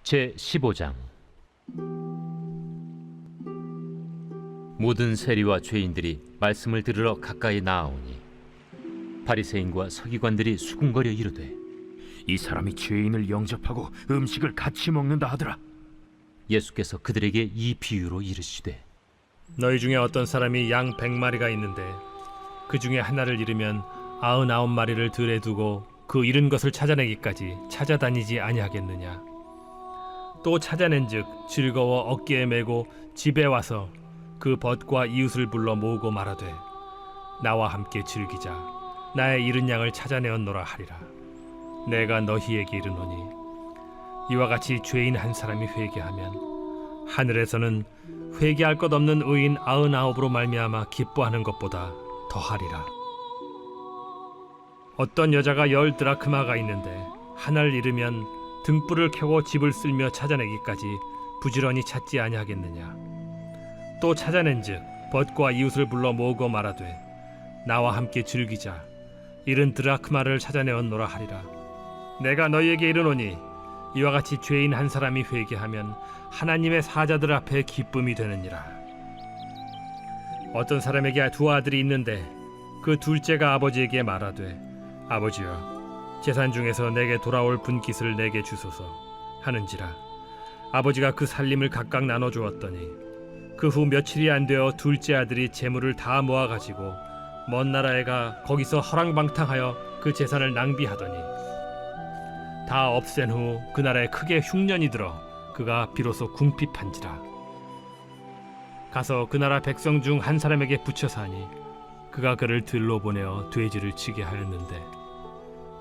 제15장. 모든 세리와 죄인들이 말씀을 들으러 가까이 나아오니 바리새인과 서기관들이 수군거려 이르되, 이 사람이 죄인을 영접하고 음식을 같이 먹는다 하더라. 예수께서 그들에게 이 비유로 이르시되, 너희 중에 어떤 사람이 양 100마리가 있는데 그 중에 하나를 잃으면 99마리를 들에 두고 그 잃은 것을 찾아내기까지 찾아다니지 아니하겠느냐. 또 찾아낸즉 즐거워 어깨에 메고 집에 와서 그 벗과 이웃을 불러 모으고 말하되, 나와 함께 즐기자. 나의 잃은 양을 찾아내었노라 하리라. 내가 너희에게 이르노니 이와 같이 죄인 한 사람이 회개하면 하늘에서는 회개할 것 없는 의인 99으로 말미암아 기뻐하는 것보다 더하리라. 어떤 여자가 10 드라크마가 있는데 하나를 잃으면 등불을 켜고 집을 쓸며 찾아내기까지 부지런히 찾지 아니하겠느냐. 또 찾아낸즉 벗과 이웃을 불러 모으고 말하되, 나와 함께 즐기자. 잃은 드라크마를 찾아내었노라 하리라. 내가 너희에게 이르노니 이와 같이 죄인 한 사람이 회개하면 하나님의 사자들 앞에 기쁨이 되느니라. 어떤 사람에게 2 아들이 있는데 그 둘째가 아버지에게 말하되, 아버지여, 재산 중에서 내게 돌아올 분깃을 내게 주소서 하는지라. 아버지가 그 살림을 각각 나눠 주었더니 그 후 며칠이 안 되어 둘째 아들이 재물을 다 모아가지고 먼 나라에 가 거기서 허랑방탕하여 그 재산을 낭비하더니 다 없앤 후 그 나라에 크게 흉년이 들어 그가 비로소 궁핍한지라. 가서 그 나라 백성 중 한 사람에게 붙여 사니 그가 그를 들로 보내어 돼지를 치게 하였는데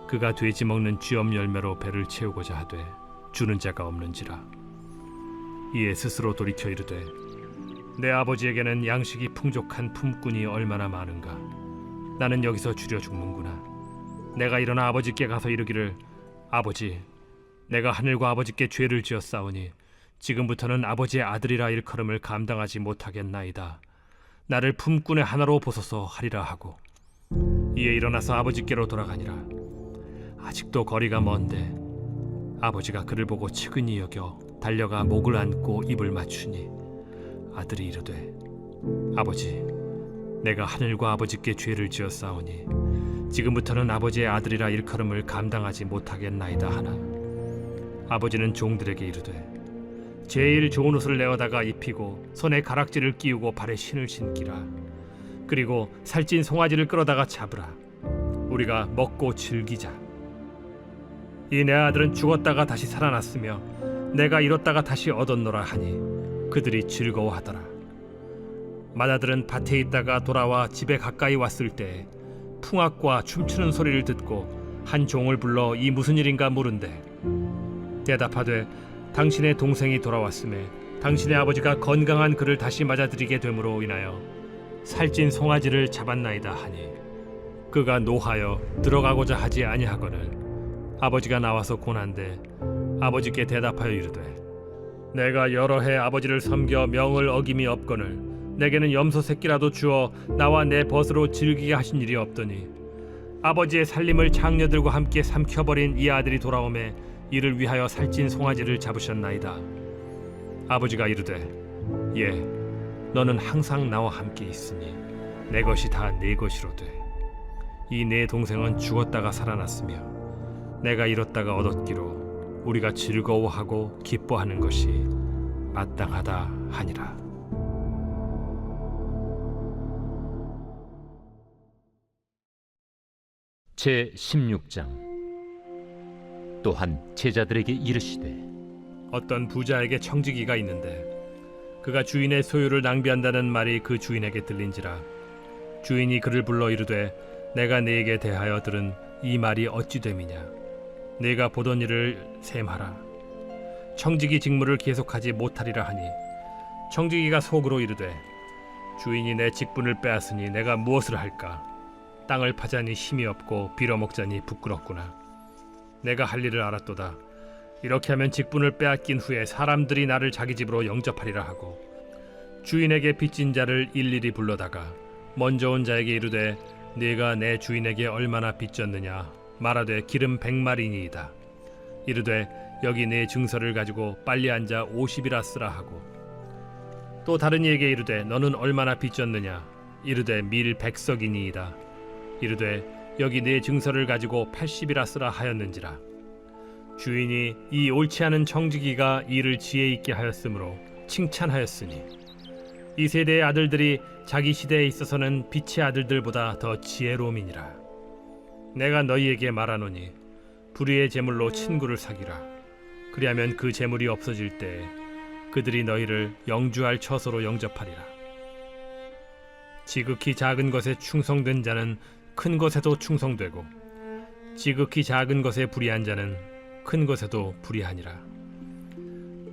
그가 돼지 먹는 쥐엄 열매로 배를 채우고자 하되 주는 자가 없는지라. 이에 스스로 돌이켜 이르되, 내 아버지에게는 양식이 풍족한 품꾼이 얼마나 많은가. 나는 여기서 줄여 죽는구나. 내가 일어나 아버지께 가서 이르기를, 아버지, 내가 하늘과 아버지께 죄를 지었사오니 지금부터는 아버지의 아들이라 일컬음을 감당하지 못하겠나이다. 나를 품꾼의 하나로 보소서 하리라 하고 이에 일어나서 아버지께로 돌아가니라. 아직도 거리가 먼데 아버지가 그를 보고 측은히 여겨 달려가 목을 안고 입을 맞추니 아들이 이르되, 아버지, 내가 하늘과 아버지께 죄를 지었사오니 지금부터는 아버지의 아들이라 일컬음을 감당하지 못하겠나이다 하나 아버지는 종들에게 이르되, 제일 좋은 옷을 내어다가 입히고 손에 가락지를 끼우고 발에 신을 신기라. 그리고 살찐 송아지를 끌어다가 잡으라. 우리가 먹고 즐기자. 이 내 아들은 죽었다가 다시 살아났으며 내가 잃었다가 다시 얻었노라 하니 그들이 즐거워하더라. 맏아들은 밭에 있다가 돌아와 집에 가까이 왔을 때 풍악과 춤추는 소리를 듣고 한 종을 불러 이 무슨 일인가 물은데 대답하되, 당신의 동생이 돌아왔음에 당신의 아버지가 건강한 그를 다시 맞아들이게 됨으로 인하여 살찐 송아지를 잡았나이다 하니 그가 노하여 들어가고자 하지 아니하거늘 아버지가 나와서 고난데 아버지께 대답하여 이르되, 내가 여러 해 아버지를 섬겨 명을 어김이 없거늘 내게는 염소 새끼라도 주어 나와 내 벗으로 즐기게 하신 일이 없더니 아버지의 살림을 장녀들과 함께 삼켜버린 이 아들이 돌아오매 이를 위하여 살찐 송아지를 잡으셨나이다. 아버지가 이르되, 예, 너는 항상 나와 함께 있으니 내 것이 다 네 것이로되 이 내 동생은 죽었다가 살아났으며 내가 잃었다가 얻었기로 우리가 즐거워하고 기뻐하는 것이 마땅하다 하니라. 제16장. 또한 제자들에게 이르시되, 어떤 부자에게 청지기가 있는데 그가 주인의 소유를 낭비한다는 말이 그 주인에게 들린지라. 주인이 그를 불러 이르되, 내가 네게 대하여 들은 이 말이 어찌 됨이냐. 네가 보던 일을 셈하라. 청지기 직무를 계속하지 못하리라 하니 청지기가 속으로 이르되, 주인이 내 직분을 빼앗으니 내가 무엇을 할까. 땅을 파자니 힘이 없고 빌어먹자니 부끄럽구나. 내가 할 일을 알았도다. 이렇게 하면 직분을 빼앗긴 후에 사람들이 나를 자기 집으로 영접하리라 하고 주인에게 빚진 자를 일일이 불러다가 먼저 온 자에게 이르되, 네가 내 주인에게 얼마나 빚졌느냐 말하되 기름 100마리니이다. 이르되 여기 내 증서를 가지고 빨리 앉아 50이라 쓰라 하고, 또 다른 이에게 이르되 너는 얼마나 빚졌느냐? 이르되 밀 100석이니이다. 이르되 여기 내 증서를 가지고 80이라 쓰라 하였는지라. 주인이 이 옳지 않은 청지기가 이를 지혜 있게 하였으므로 칭찬하였으니, 이 세대의 아들들이 자기 시대에 있어서는 빛의 아들들보다 더 지혜로움이니라. 내가 너희에게 말하노니 불의의 재물로 친구를 사귀라. 그리하면 그 재물이 없어질 때에 그들이 너희를 영주할 처소로 영접하리라. 지극히 작은 것에 충성된 자는 큰 것에도 충성되고, 지극히 작은 것에 불의한 자는 큰 것에도 불의하니라.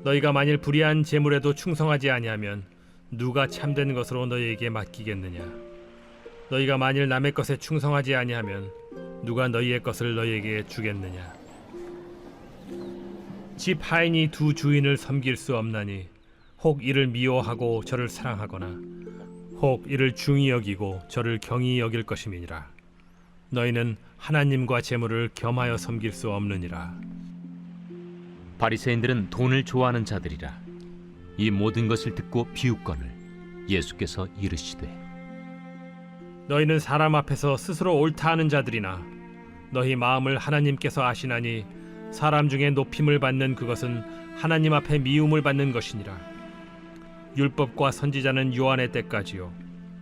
너희가 만일 불의한 재물에도 충성하지 아니하면 누가 참된 것으로 너희에게 맡기겠느냐? 너희가 만일 남의 것에 충성하지 아니하면 누가 너희의 것을 너희에게 주겠느냐? 집 하인이 두 주인을 섬길 수 없나니, 혹 이를 미워하고 저를 사랑하거나 혹 이를 중히 여기고 저를 경히 여길 것임이니라. 너희는 하나님과 재물을 겸하여 섬길 수 없느니라. 바리새인들은 돈을 좋아하는 자들이라. 이 모든 것을 듣고 비웃거늘 예수께서 이르시되, 너희는 사람 앞에서 스스로 옳다 하는 자들이나 너희 마음을 하나님께서 아시나니, 사람 중에 높임을 받는 그것은 하나님 앞에 미움을 받는 것이니라. 율법과 선지자는 요한의 때까지요,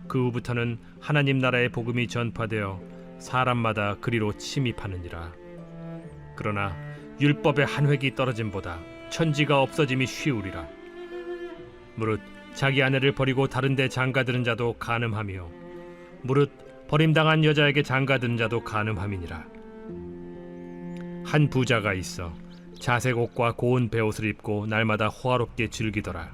그 후부터는 하나님 나라의 복음이 전파되어 사람마다 그리로 침입하느니라. 그러나 율법의 한 획이 떨어짐보다 천지가 없어짐이 쉬우리라. 무릇 자기 아내를 버리고 다른 데 장가드는 자도 간음하며, 무릇 버림당한 여자에게 장가드는 자도 간음함이니라. 한 부자가 있어 자색 옷과 고운 베옷을 입고 날마다 호화롭게 즐기더라.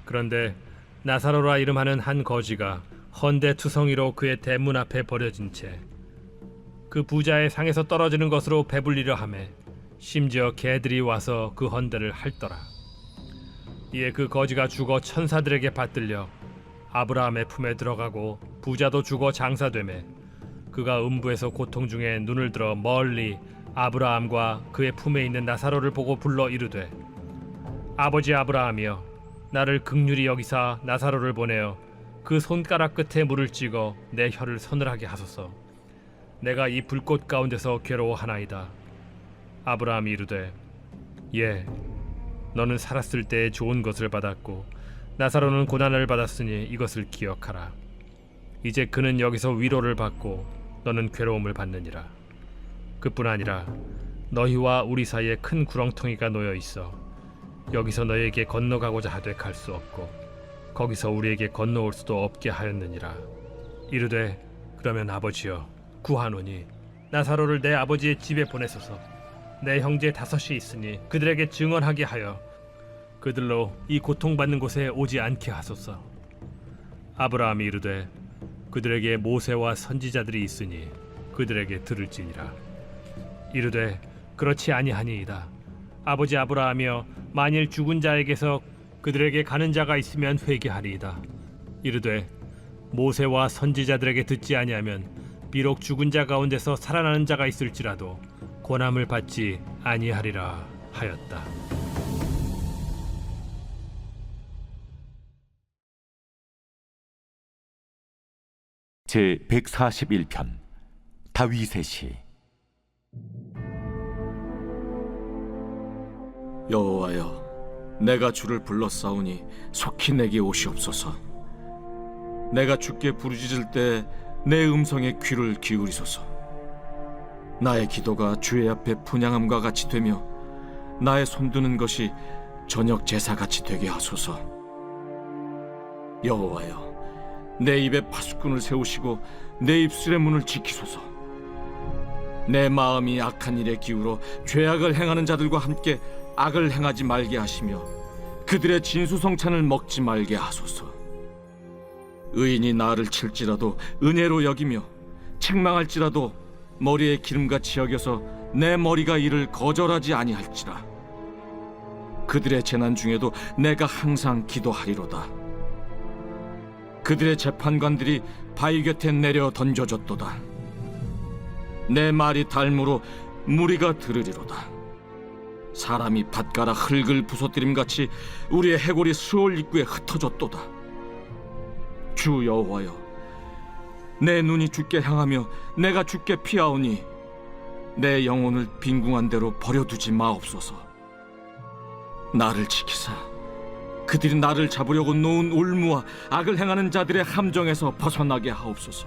그런데 나사로라 이름하는 한 거지가 헌데 투성이로 그의 대문 앞에 버려진 채 그 부자의 상에서 떨어지는 것으로 배불리려 하매, 심지어 개들이 와서 그 헌데를 핥더라. 이에 그 거지가 죽어 천사들에게 받들려 아브라함의 품에 들어가고, 부자도 죽어 장사되매 그가 음부에서 고통 중에 눈을 들어 멀리 아브라함과 그의 품에 있는 나사로를 보고 불러 이르되, 아버지 아브라함이여, 나를 긍휼히 여기사 나사로를 보내어 그 손가락 끝에 물을 찍어 내 혀를 서늘하게 하소서. 내가 이 불꽃 가운데서 괴로워하나이다. 아브라함이 이르되, 예, 너는 살았을 때에 좋은 것을 받았고 나사로는 고난을 받았으니 이것을 기억하라. 이제 그는 여기서 위로를 받고 너는 괴로움을 받느니라. 그뿐 아니라 너희와 우리 사이에 큰 구렁텅이가 놓여 있어 여기서 너희에게 건너가고자 하되 갈 수 없고, 거기서 우리에게 건너올 수도 없게 하였느니라. 이르되, 그러면 아버지여, 구하노니 나사로를 내 아버지의 집에 보내소서. 내 형제 5이 있으니 그들에게 증언하게 하여 그들로 이 고통받는 곳에 오지 않게 하소서. 아브라함이 이르되, 그들에게 모세와 선지자들이 있으니 그들에게 들을지니라. 이르되, 그렇지 아니하니이다. 아버지 아브라함이여, 만일 죽은 자에게서 그들에게 가는 자가 있으면 회개하리이다. 이르되, 모세와 선지자들에게 듣지 아니하면 비록 죽은 자 가운데서 살아나는 자가 있을지라도 고난을 받지 아니하리라 하였다. 제 141편 다윗의 시. 여호와여, 내가 주를 불렀사오니 속히 내게 오시옵소서. 내가 주께 부르짖을 때 내 음성에 귀를 기울이소서. 나의 기도가 주의 앞에 분향함과 같이 되며 나의 손드는 것이 저녁 제사같이 되게 하소서. 여호와여, 내 입에 파수꾼을 세우시고 내 입술의 문을 지키소서. 내 마음이 악한 일에 기울어 죄악을 행하는 자들과 함께 악을 행하지 말게 하시며 그들의 진수성찬을 먹지 말게 하소서. 의인이 나를 칠지라도 은혜로 여기며 책망할지라도 머리에 기름같이 여겨서 내 머리가 이를 거절하지 아니할지라. 그들의 재난 중에도 내가 항상 기도하리로다. 그들의 재판관들이 바위 곁에 내려 던져졌도다. 내 말이 닮으로 무리가 들으리로다. 사람이 밭가라 흙을 부서뜨림같이 우리의 해골이 수월 입구에 흩어졌도다. 주 여호와여, 내 눈이 주께 향하며 내가 주께 피하오니 내 영혼을 빈궁한 대로 버려두지 마옵소서. 나를 지키사 그들이 나를 잡으려고 놓은 올무와 악을 행하는 자들의 함정에서 벗어나게 하옵소서.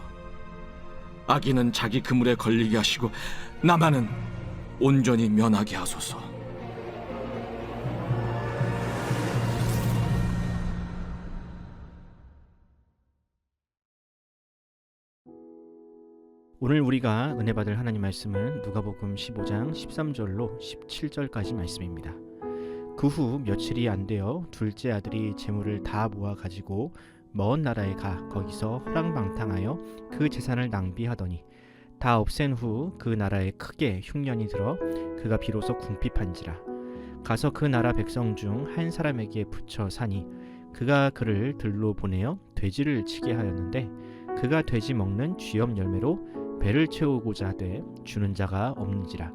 악인은 자기 그물에 걸리게 하시고 나만은 온전히 면하게 하소서. 오늘 우리가 은혜 받을 하나님 말씀은 누가복음 15장 13절로 17절까지 말씀입니다. 그 후 며칠이 안 되어 둘째 아들이 재물을 다 모아 가지고 먼 나라에 가 거기서 허랑방탕하여 그 재산을 낭비하더니 다 없앤 후 그 나라에 크게 흉년이 들어 그가 비로소 궁핍한지라. 가서 그 나라 백성 중 한 사람에게 붙여 사니 그가 그를 들로 보내어 돼지를 치게 하였는데 그가 돼지 먹는 쥐염 열매로 배를 채우고자 하되 주는 자가 없는지라.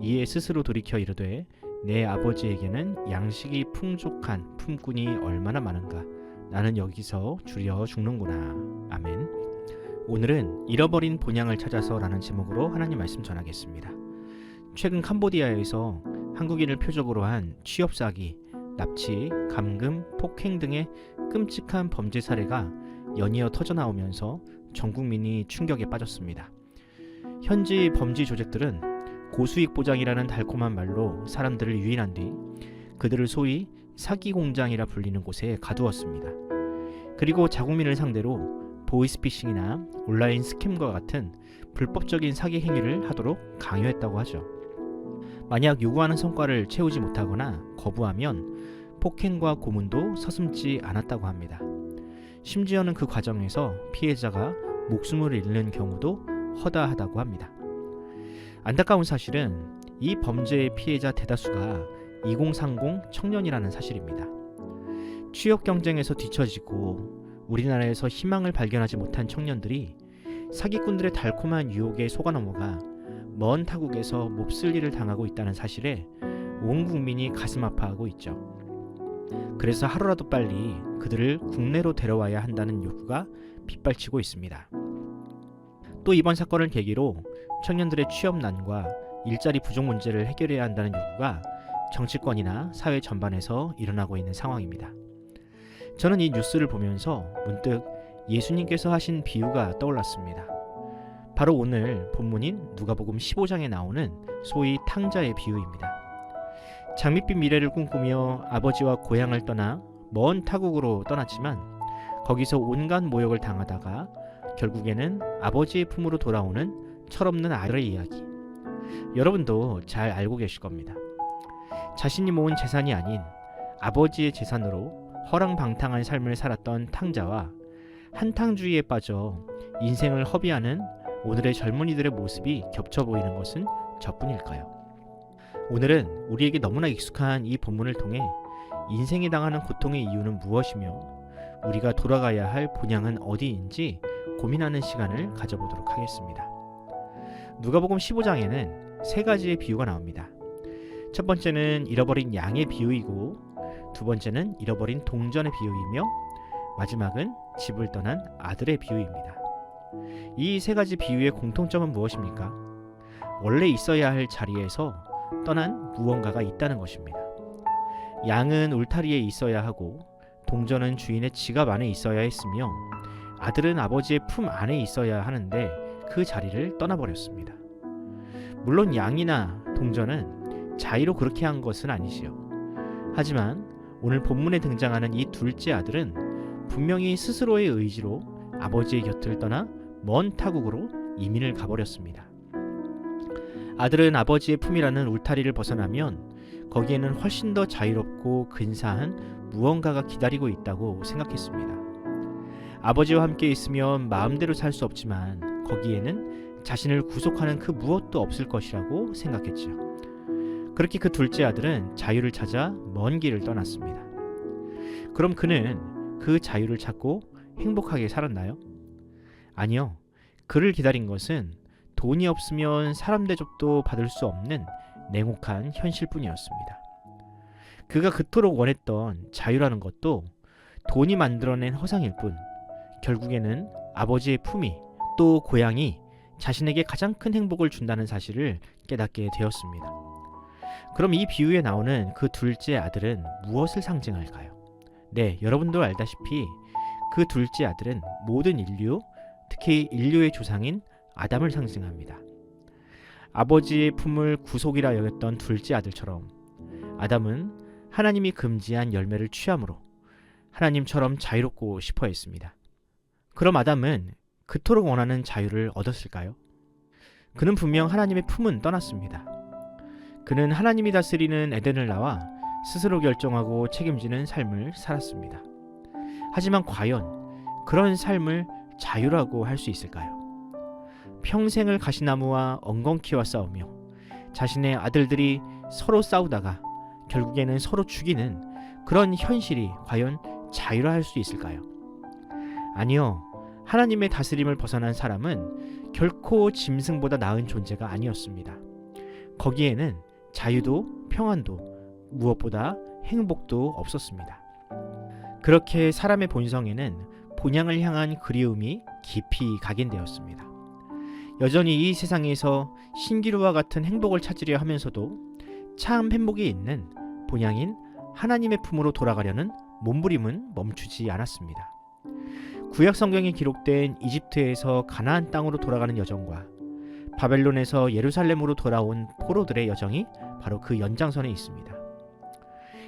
이에 스스로 돌이켜 이르되 내 아버지에게는 양식이 풍족한 품꾼이 얼마나 많은가. 나는 여기서 주려 죽는구나. 아멘. 오늘은 잃어버린 본향을 찾아서라는 제목으로 하나님 말씀 전하겠습니다. 최근 캄보디아에서 한국인을 표적으로 한 취업 사기, 납치, 감금, 폭행 등의 끔찍한 범죄 사례가 연이어 터져나오면서 전 국민이 충격에 빠졌습니다. 현지 범죄 조직들은 고수익 보장이라는 달콤한 말로 사람들을 유인한 뒤 그들을 소위 사기 공장이라 불리는 곳에 가두었습니다. 그리고 자국민을 상대로 보이스피싱이나 온라인 스캠과 같은 불법적인 사기 행위를 하도록 강요했다고 하죠. 만약 요구하는 성과를 채우지 못하거나 거부하면 폭행과 고문도 서슴지 않았다고 합니다. 심지어는 그 과정에서 피해자가 목숨을 잃는 경우도 허다하다고 합니다. 안타까운 사실은 이 범죄의 피해자 대다수가 2030 청년이라는 사실입니다. 취업 경쟁에서 뒤처지고 우리나라에서 희망을 발견하지 못한 청년들이 사기꾼들의 달콤한 유혹에 속아 넘어가 먼 타국에서 몹쓸 일을 당하고 있다는 사실에 온 국민이 가슴 아파하고 있죠. 그래서 하루라도 빨리 그들을 국내로 데려와야 한다는 요구가 빗발치고 있습니다. 또 이번 사건을 계기로 청년들의 취업난과 일자리 부족 문제를 해결해야 한다는 요구가 정치권이나 사회 전반에서 일어나고 있는 상황입니다. 저는 이 뉴스를 보면서 문득 예수님께서 하신 비유가 떠올랐습니다. 바로 오늘 본문인 누가복음 15장에 나오는 소위 탕자의 비유입니다. 장밋빛 미래를 꿈꾸며 아버지와 고향을 떠나 먼 타국으로 떠났지만 거기서 온갖 모욕을 당하다가 결국에는 아버지의 품으로 돌아오는 철없는 아들의 이야기. 여러분도 잘 알고 계실 겁니다. 자신이 모은 재산이 아닌 아버지의 재산으로 허랑방탕한 삶을 살았던 탕자와 한탕주의에 빠져 인생을 허비하는 오늘의 젊은이들의 모습이 겹쳐 보이는 것은 저뿐일까요? 오늘은 우리에게 너무나 익숙한 이 본문을 통해 인생이 당하는 고통의 이유는 무엇이며 우리가 돌아가야 할 본향은 어디인지 고민하는 시간을 가져보도록 하겠습니다. 누가복음 15장에는 세 가지의 비유가 나옵니다. 첫 번째는 잃어버린 양의 비유이고, 두 번째는 잃어버린 동전의 비유이며, 마지막은 집을 떠난 아들의 비유입니다. 이 세 가지 비유의 공통점은 무엇입니까? 원래 있어야 할 자리에서 떠난 무언가가 있다는 것입니다. 양은 울타리에 있어야 하고, 동전은 주인의 지갑 안에 있어야 했으며, 아들은 아버지의 품 안에 있어야 하는데 그 자리를 떠나버렸습니다. 물론 양이나 동전은 자의로 그렇게 한 것은 아니지요. 하지만 오늘 본문에 등장하는 이 둘째 아들은 분명히 스스로의 의지로 아버지의 곁을 떠나 먼 타국으로 이민을 가버렸습니다. 아들은 아버지의 품이라는 울타리를 벗어나면 거기에는 훨씬 더 자유롭고 근사한 무언가가 기다리고 있다고 생각했습니다. 아버지와 함께 있으면 마음대로 살 수 없지만 거기에는 자신을 구속하는 그 무엇도 없을 것이라고 생각했죠. 그렇게 그 둘째 아들은 자유를 찾아 먼 길을 떠났습니다. 그럼 그는 그 자유를 찾고 행복하게 살았나요? 아니요. 그를 기다린 것은 돈이 없으면 사람 대접도 받을 수 없는 냉혹한 현실뿐이었습니다. 그가 그토록 원했던 자유라는 것도 돈이 만들어낸 허상일 뿐 결국에는 아버지의 품이 또 고향이 자신에게 가장 큰 행복을 준다는 사실을 깨닫게 되었습니다. 그럼 이 비유에 나오는 그 둘째 아들은 무엇을 상징할까요? 네, 여러분도 알다시피 그 둘째 아들은 모든 인류, 특히 인류의 조상인 아담을 상징합니다. 아버지의 품을 구속이라 여겼던 둘째 아들처럼 아담은 하나님이 금지한 열매를 취함으로 하나님처럼 자유롭고 싶어 했습니다. 그럼 아담은 그토록 원하는 자유를 얻었을까요? 그는 분명 하나님의 품은 떠났습니다. 그는 하나님이 다스리는 에덴을 나와 스스로 결정하고 책임지는 삶을 살았습니다. 하지만 과연 그런 삶을 자유라고 할 수 있을까요? 평생을 가시나무와 엉겅퀴와 싸우며 자신의 아들들이 서로 싸우다가 결국에는 서로 죽이는 그런 현실이 과연 자유라 할 수 있을까요? 아니요. 하나님의 다스림을 벗어난 사람은 결코 짐승보다 나은 존재가 아니었습니다. 거기에는 자유도 평안도 무엇보다 행복도 없었습니다. 그렇게 사람의 본성에는 본향을 향한 그리움이 깊이 각인되었습니다. 여전히 이 세상에서 신기루와 같은 행복을 찾으려 하면서도 참 행복이 있는 본향인 하나님의 품으로 돌아가려는 몸부림은 멈추지 않았습니다. 구약 성경에 기록된 이집트에서 가나안 땅으로 돌아가는 여정과 바벨론에서 예루살렘으로 돌아온 포로들의 여정이 바로 그 연장선에 있습니다.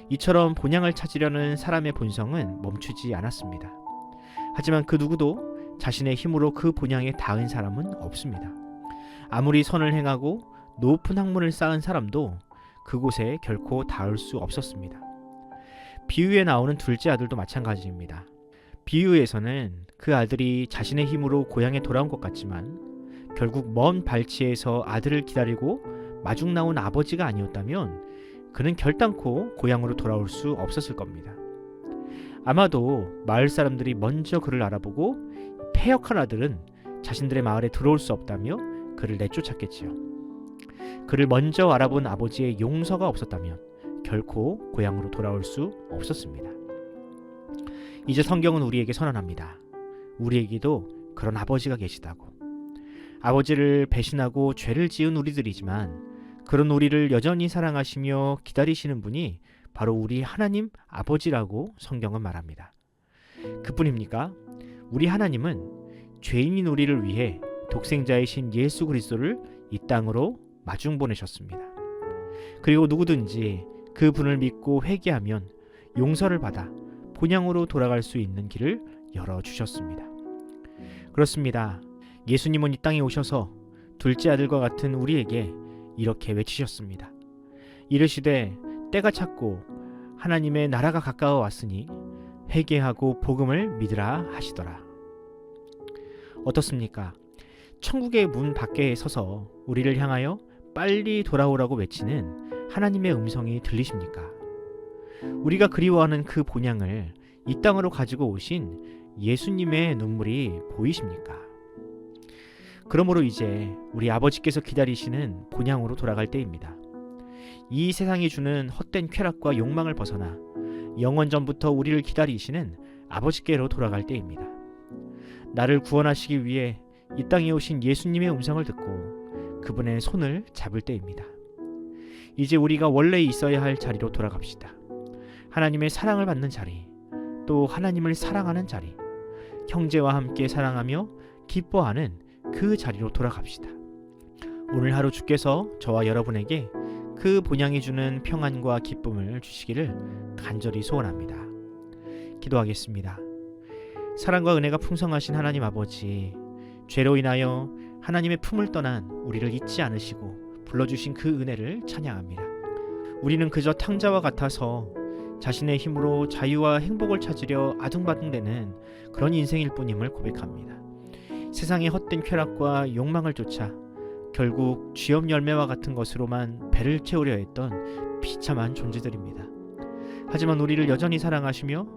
이처럼 본향을 찾으려는 사람의 본성은 멈추지 않았습니다. 하지만 그 누구도 자신의 힘으로 그 본향에 닿은 사람은 없습니다. 아무리 선을 행하고 높은 학문을 쌓은 사람도 그곳에 결코 닿을 수 없었습니다. 비유에 나오는 둘째 아들도 마찬가지입니다. 비유에서는 그 아들이 자신의 힘으로 고향에 돌아온 것 같지만 결국 먼 발치에서 아들을 기다리고 마중 나온 아버지가 아니었다면 그는 결단코 고향으로 돌아올 수 없었을 겁니다. 아마도 마을 사람들이 먼저 그를 알아보고 패역한 아들은 자신들의 마을에 들어올 수 없다며 그를 내쫓았겠지요. 그를 먼저 알아본 아버지의 용서가 없었다면 결코 고향으로 돌아올 수 없었습니다. 이제 성경은 우리에게 선언합니다. 우리에게도 그런 아버지가 계시다고. 아버지를 배신하고 죄를 지은 우리들이지만 그런 우리를 여전히 사랑하시며 기다리시는 분이 바로 우리 하나님 아버지라고 성경은 말합니다. 그뿐입니까? 우리 하나님은 죄인인 우리를 위해 독생자이신 예수 그리스도를 이 땅으로 마중 보내셨습니다. 그리고 누구든지 그 분을 믿고 회개하면 용서를 받아 본향으로 돌아갈 수 있는 길을 열어주셨습니다. 그렇습니다. 예수님은 이 땅에 오셔서 둘째 아들과 같은 우리에게 이렇게 외치셨습니다. 이르시되 때가 찼고 하나님의 나라가 가까워 왔으니 회개하고 복음을 믿으라 하시더라. 어떻습니까? 천국의 문 밖에 서서 우리를 향하여 빨리 돌아오라고 외치는 하나님의 음성이 들리십니까? 우리가 그리워하는 그 본향을 이 땅으로 가지고 오신 예수님의 눈물이 보이십니까? 그러므로 이제 우리 아버지께서 기다리시는 본향으로 돌아갈 때입니다. 이 세상이 주는 헛된 쾌락과 욕망을 벗어나 영원전부터 우리를 기다리시는 아버지께로 돌아갈 때입니다. 나를 구원하시기 위해 이 땅에 오신 예수님의 음성을 듣고 그분의 손을 잡을 때입니다. 이제 우리가 원래 있어야 할 자리로 돌아갑시다. 하나님의 사랑을 받는 자리, 또 하나님을 사랑하는 자리, 형제와 함께 사랑하며 기뻐하는 그 자리로 돌아갑시다. 오늘 하루 주께서 저와 여러분에게 그 본향이 주는 평안과 기쁨을 주시기를 간절히 소원합니다. 기도하겠습니다. 사랑과 은혜가 풍성하신 하나님 아버지, 죄로 인하여 하나님의 품을 떠난 우리를 잊지 않으시고 불러주신 그 은혜를 찬양합니다. 우리는 그저 탕자와 같아서 자신의 힘으로 자유와 행복을 찾으려 아둥바둥대는 그런 인생일 뿐임을 고백합니다. 세상의 헛된 쾌락과 욕망을 쫓아 결국 쥐업 열매와 같은 것으로만 배를 채우려 했던 비참한 존재들입니다. 하지만 우리를 여전히 사랑하시며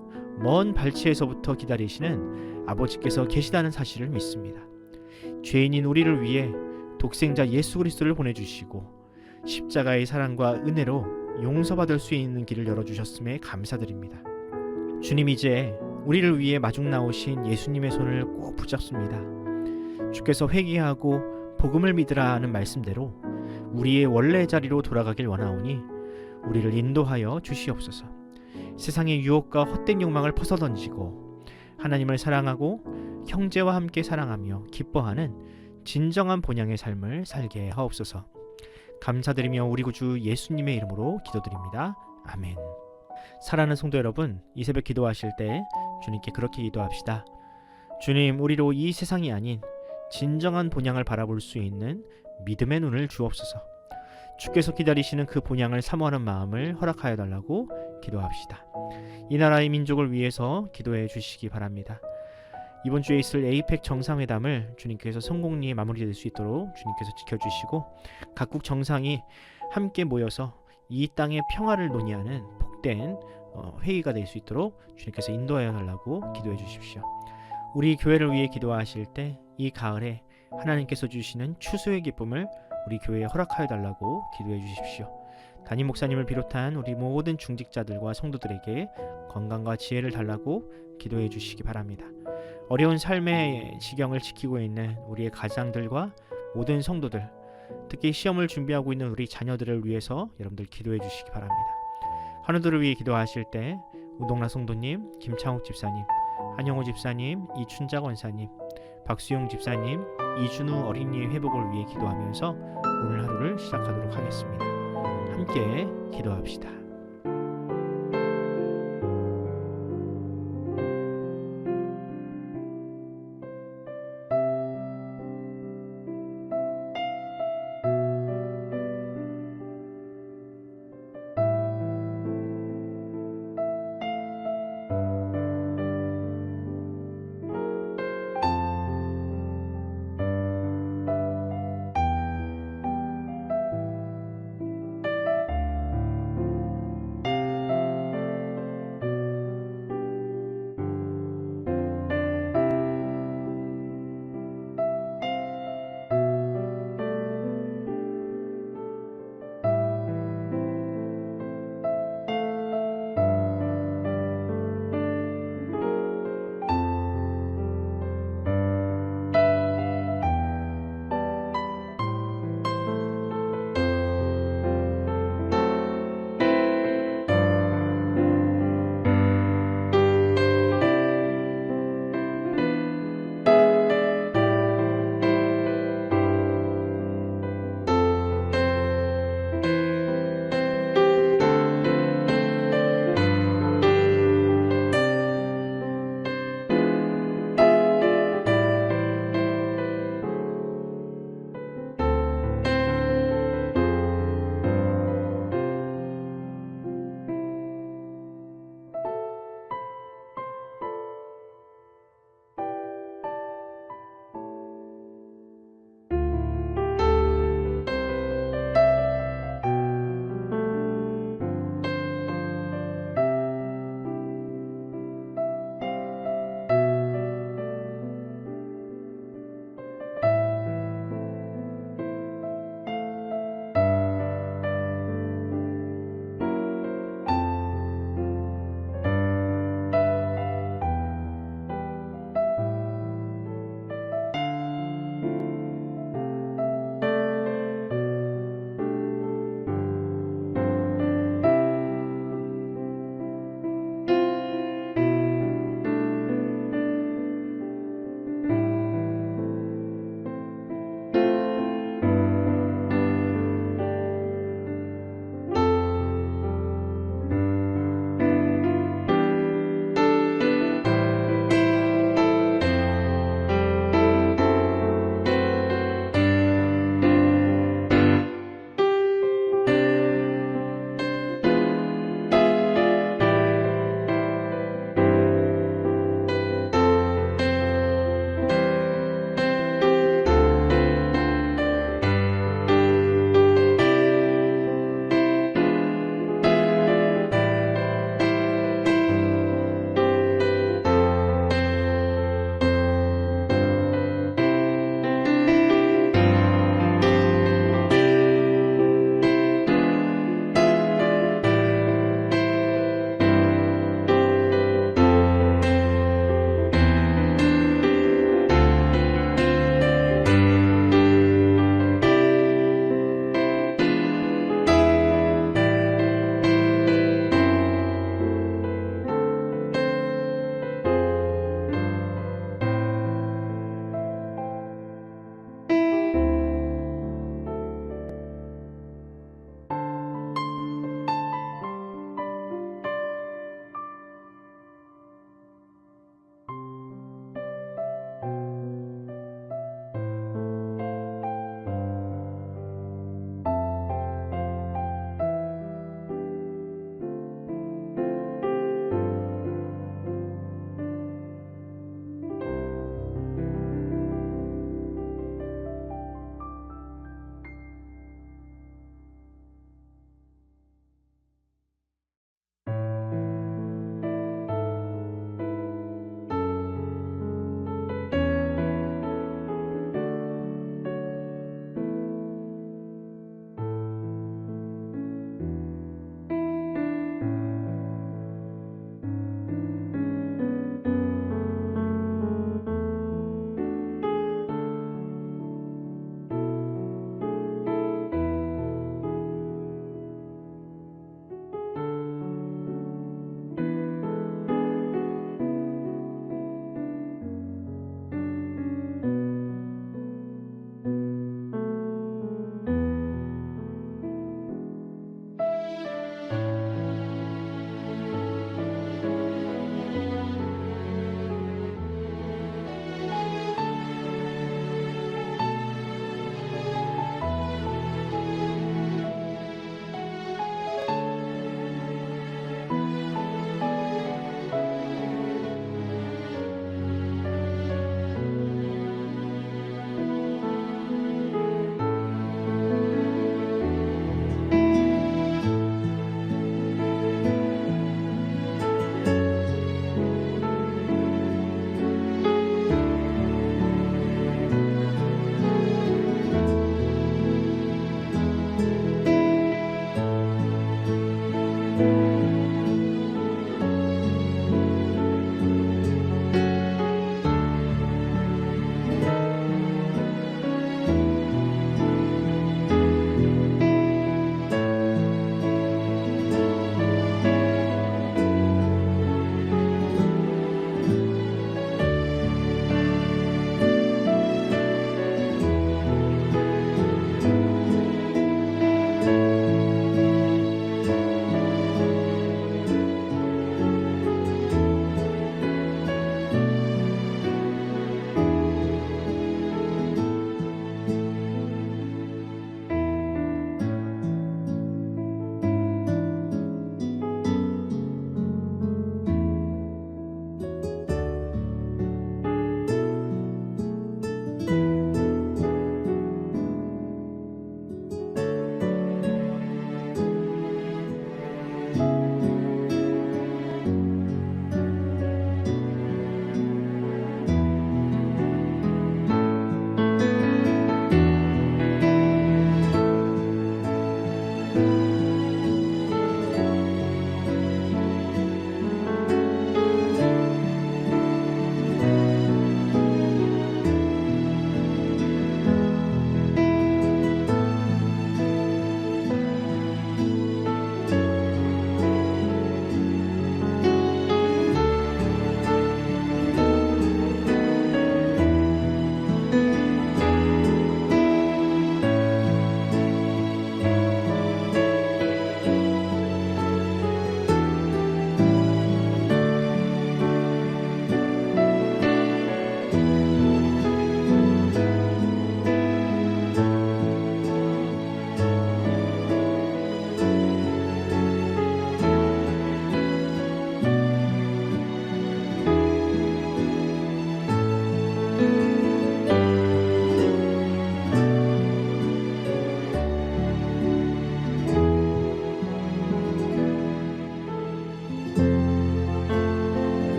먼 발치에서부터 기다리시는 아버지께서 계시다는 사실을 믿습니다. 죄인인 우리를 위해 독생자 예수 그리스도를 보내주시고 십자가의 사랑과 은혜로 용서받을 수 있는 길을 열어주셨음에 감사드립니다. 주님, 이제 우리를 위해 마중 나오신 예수님의 손을 꼭 붙잡습니다. 주께서 회개하고 복음을 믿으라 하는 말씀대로 우리의 원래 자리로 돌아가길 원하오니 우리를 인도하여 주시옵소서. 세상의 유혹과 헛된 욕망을 벗어던지고 하나님을 사랑하고 형제와 함께 사랑하며 기뻐하는 진정한 본향의 삶을 살게 하옵소서. 감사드리며 우리 구주 예수님의 이름으로 기도드립니다. 아멘. 사랑하는 성도 여러분, 이 새벽 기도하실 때 주님께 그렇게 기도합시다. 주님, 우리로 이 세상이 아닌 진정한 본향을 바라볼 수 있는 믿음의 눈을 주옵소서. 주께서 기다리시는 그 본향을 사모하는 마음을 허락하여 달라고 기도합시다. 이 나라의 민족을 위해서 기도해 주시기 바랍니다. 이번 주에 있을 에이펙 정상회담을 주님께서 성공리에 마무리될 수 있도록 주님께서 지켜주시고 각국 정상이 함께 모여서 이 땅의 평화를 논의하는 복된 회의가 될 수 있도록 주님께서 인도하여 달라고 기도해 주십시오. 우리 교회를 위해 기도하실 때 이 가을에 하나님께서 주시는 추수의 기쁨을 우리 교회에 허락하여 달라고 기도해 주십시오. 담임 목사님을 비롯한 우리 모든 중직자들과 성도들에게 건강과 지혜를 달라고 기도해 주시기 바랍니다. 어려운 삶의 지경을 지키고 있는 우리의 가장들과 모든 성도들, 특히 시험을 준비하고 있는 우리 자녀들을 위해서 여러분들 기도해 주시기 바랍니다. 환우들을 위해 기도하실 때 우동라 성도님, 김창욱 집사님, 한영호 집사님, 이춘자 권사님, 박수용 집사님, 이준우 어린이의 회복을 위해 기도하면서 오늘 하루를 시작하도록 하겠습니다. 함께 기도합시다.